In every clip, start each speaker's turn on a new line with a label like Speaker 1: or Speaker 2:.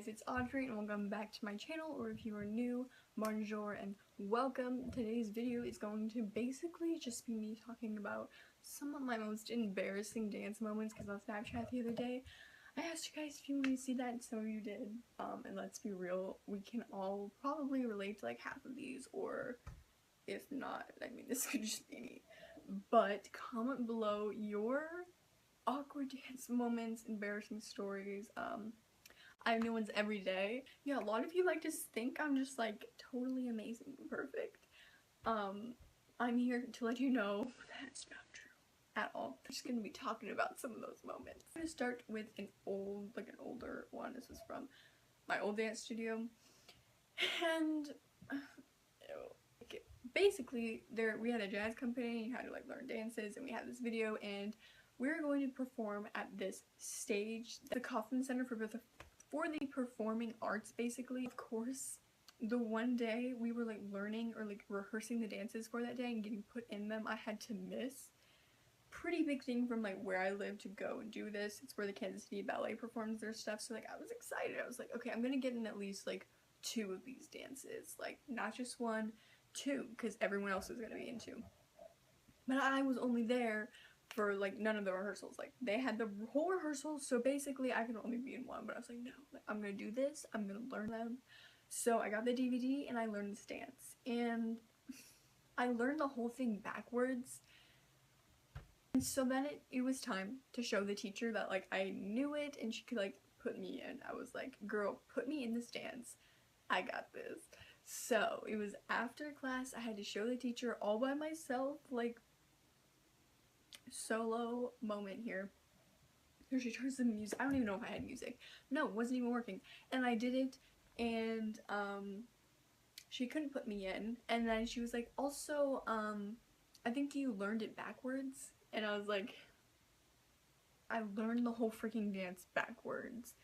Speaker 1: it's Audrey and welcome back to my channel, or if you are new, bonjour and welcome. Today's video is going to basically just be me talking about some of my most embarrassing dance moments, because on Snapchat the other day, I asked you guys if you wanted to see that and some of you did. And let's be real, we can all probably relate to like half of these, or if not, I mean this could just be me. But comment below your awkward dance moments, embarrassing stories. I have new ones every day. Yeah, a lot of you like to think I'm just like totally amazing and perfect. I'm here to let you know that's not true at all. I'm just gonna be talking about some of those moments. I'm gonna start with an older one. This is from my old dance studio, and basically we had a jazz company. You had to like learn dances, and we had this video, and we were going to perform at this stage, the Coffin Center for the performing arts, basically. Of course, the one day we were like learning or like rehearsing the dances for that day and getting put in them, I had to miss. Pretty big thing from like where I live to go and do this. It's where the Kansas City Ballet performs their stuff, so like I was excited. I was like, okay, I'm gonna get in at least like 2 of these dances, like not just 1, 2, because everyone else was gonna be in 2. But I was only there for like none of the rehearsals. Like they had the whole rehearsal, so basically I could only be in 1, but I was like, no, like, I'm gonna do this, I'm gonna learn them. So I got the DVD and I learned this dance, and I learned the whole thing backwards. And so then it was time to show the teacher that like I knew it and she could like put me in. I was like, girl, put me in this dance, I got this. So it was after class, I had to show the teacher all by myself, like solo moment here. Here she turns the music. I don't even know if I had music. No, it wasn't even working. And I did it, and she couldn't put me in. And then she was like, also, I think you learned it backwards. And I was like, I learned the whole freaking dance backwards.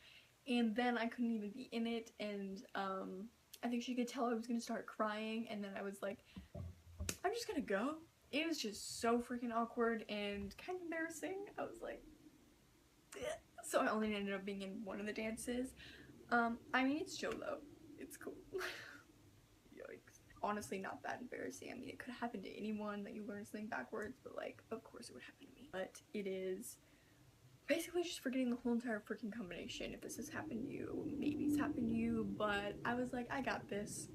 Speaker 1: And then I couldn't even be in it, and I think she could tell I was gonna start crying, and then I was like, I'm just gonna go. It was just so freaking awkward and kind of embarrassing. I was like, bleh. So I only ended up being in 1 of the dances. I mean, it's chill though. It's cool. Yikes. Honestly, not that embarrassing. I mean, it could happen to anyone that you learn something backwards, but like, of course it would happen to me. But it is basically just forgetting the whole entire freaking combination. If this has happened to you, maybe it's happened to you, but I was like, I got this.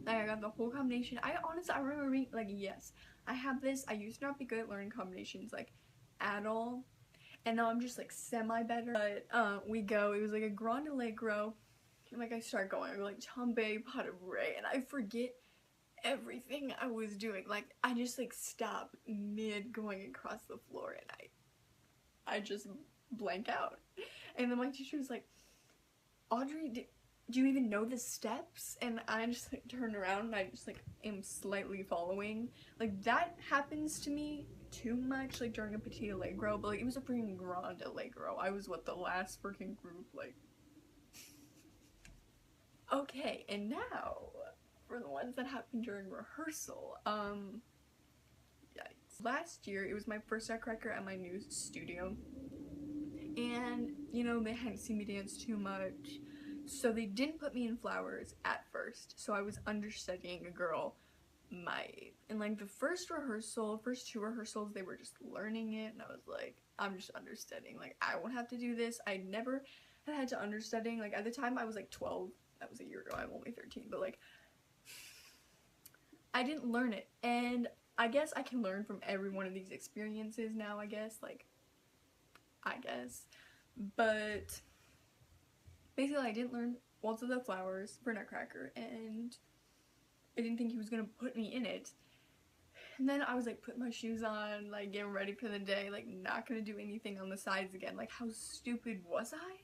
Speaker 1: I got the whole combination. I remember being like, yes, I have this. I used to not be good at learning combinations like at all, and now I'm just like semi better. But it was like a grande allegro, and like I start going, I go like tombe pas de bourrée, and I forget everything I was doing. Like I just like stop mid going across the floor, and I just blank out. And then my teacher was like, Audrey, do you even know the steps? And I just like turn around and I just like am slightly following. Like that happens to me too much, like during a petit allegro, but like it was a freaking grande allegro. I was the last freaking group, like. Okay, and now for the ones that happened during rehearsal. Yikes. Last year it was my first nutcracker at my new studio, and you know, they hadn't seen me dance too much, so they didn't put me in flowers at first, so I was understudying a girl my age. And like the first 2 rehearsals, they were just learning it, and I was like, I'm just understudying, like I won't have to do this. I never had to understudying. Like at the time I was like 12, that was a year ago, I'm only 13, but like I didn't learn it, and I guess I can learn from every one of these experiences now, I guess, but basically I didn't learn Waltz of the Flowers for Nutcracker, and I didn't think he was gonna put me in it. And then I was like putting my shoes on, like getting ready for the day, like not gonna do anything on the sides again. Like how stupid was I?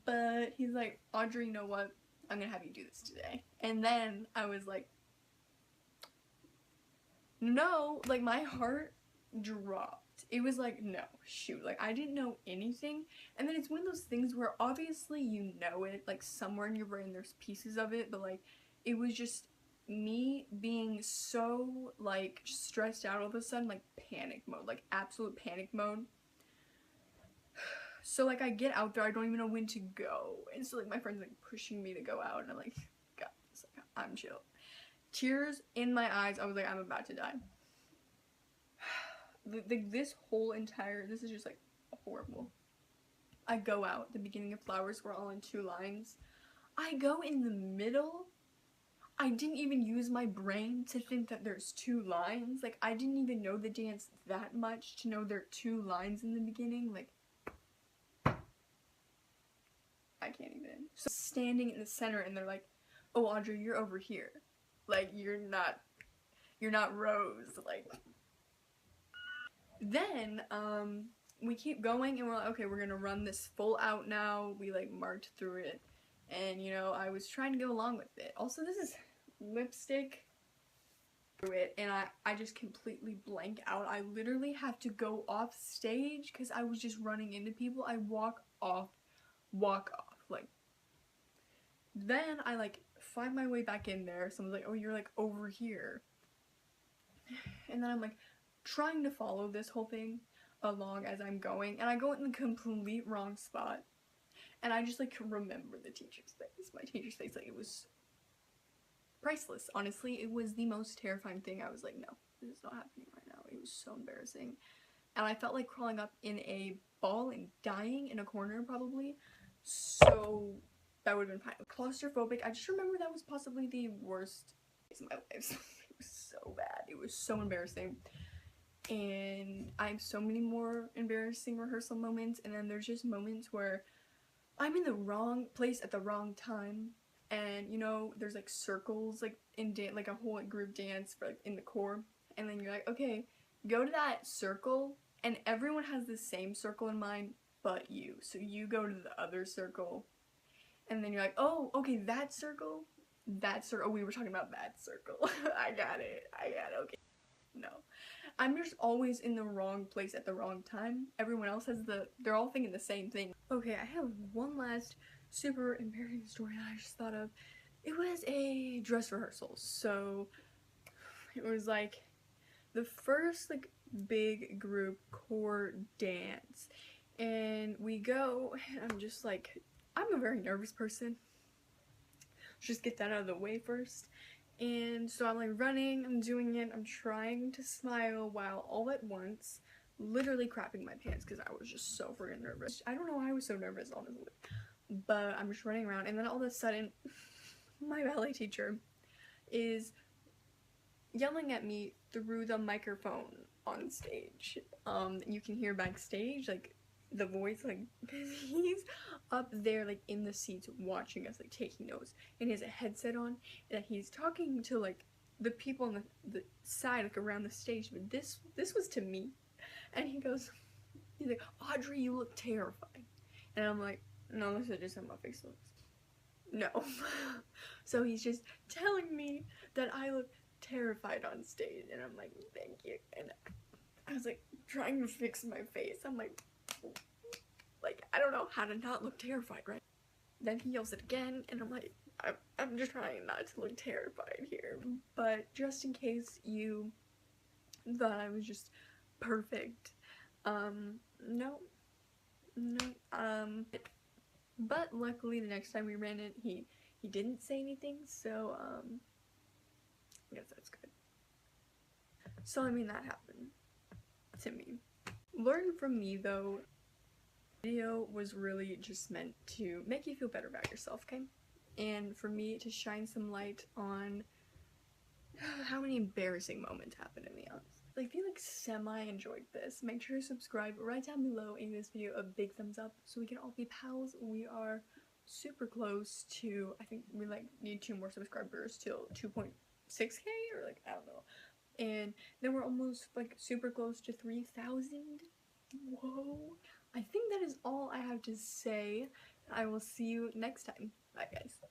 Speaker 1: But he's like, Audrey, you know what? I'm gonna have you do this today. And then I was like, no, like my heart dropped. It was like, no, shoot, like I didn't know anything. And then it's one of those things where obviously you know it, like somewhere in your brain there's pieces of it, but like it was just me being so like stressed out all of a sudden, like panic mode, like absolute panic mode. So like I get out there, I don't even know when to go, and so like my friend's like pushing me to go out, and I'm like, God, like, I'm chill. Tears in my eyes. I was like, I'm about to die. This whole entire, this is just like horrible. I go out, the beginning of Flowers, we're all in 2 lines. I go in the middle. I didn't even use my brain to think that there's 2 lines. Like, I didn't even know the dance that much to know there are 2 lines in the beginning. Like, I can't even. So standing in the center, and they're like, oh, Audrey, you're over here. Like, you're not Rose. Like, then, we keep going, and we're like, okay, we're gonna run this full out now. We, like, marked through it, and, you know, I was trying to go along with it. Also, this is lipstick through it, and I just completely blank out. I literally have to go off stage, because I was just running into people. I walk off, like, then I, like, find my way back in there. Someone's like, oh, you're, like, over here, and then I'm, like, trying to follow this whole thing along as I'm going, and I go in the complete wrong spot, and I just like remember the teacher's face. My teacher's face, like, it was priceless. Honestly, it was the most terrifying thing. I was like, no, this is not happening right now. It was so embarrassing, and I felt like crawling up in a ball and dying in a corner probably, so that would have been fine. Claustrophobic. I just remember that was possibly the worst days of my life. It was so bad. It was so embarrassing. And I have so many more embarrassing rehearsal moments, and then there's just moments where I'm in the wrong place at the wrong time, and you know, there's like circles like in like a whole like group dance for like in the core, and then you're like, okay, go to that circle, and everyone has the same circle in mind but you, so you go to the other circle, and then you're like, oh, okay, that circle, oh, we were talking about that circle. I got it, okay. No. I'm just always in the wrong place at the wrong time. Everyone else has they're all thinking the same thing. Okay, I have one last super embarrassing story that I just thought of. It was a dress rehearsal. So it was like the first like big group core dance. And we go, and I'm just like, I'm a very nervous person. Just get that out of the way first. And so I'm like running, I'm doing it, I'm trying to smile while all at once literally crapping my pants because I was just so freaking nervous. I don't know why I was so nervous, honestly, but I'm just running around, and then all of a sudden my ballet teacher is yelling at me through the microphone on stage. You can hear backstage like the voice, like, he's up there like in the seats watching us, like taking notes, and he has a headset on, and he's talking to like the people on the side, like around the stage, but this was to me, and he's like, Audrey, you look terrified, and I'm like, no, this is just how my face looks. No. So he's just telling me that I look terrified on stage, and I'm like, thank you, and I was like trying to fix my face. I'm like, I don't know how to not look terrified, right? Then he yells it again, and I'm like, I'm just trying not to look terrified here, but just in case you thought I was just perfect, no, but luckily the next time we ran it, he didn't say anything, so, I guess that's good. So, I mean, that happened to me. Learn from me, though. Video was really just meant to make you feel better about yourself, okay? And for me to shine some light on how many embarrassing moments happened to me, honestly. Like, if you like semi-enjoyed this, make sure to subscribe right down below and give this video a big thumbs up so we can all be pals. We are super close to, I think we like need 2 more subscribers till 2.6k, or like, I don't know. And then we're almost like super close to 3,000. Whoa. I think that is all I have to say. I will see you next time. Bye, guys.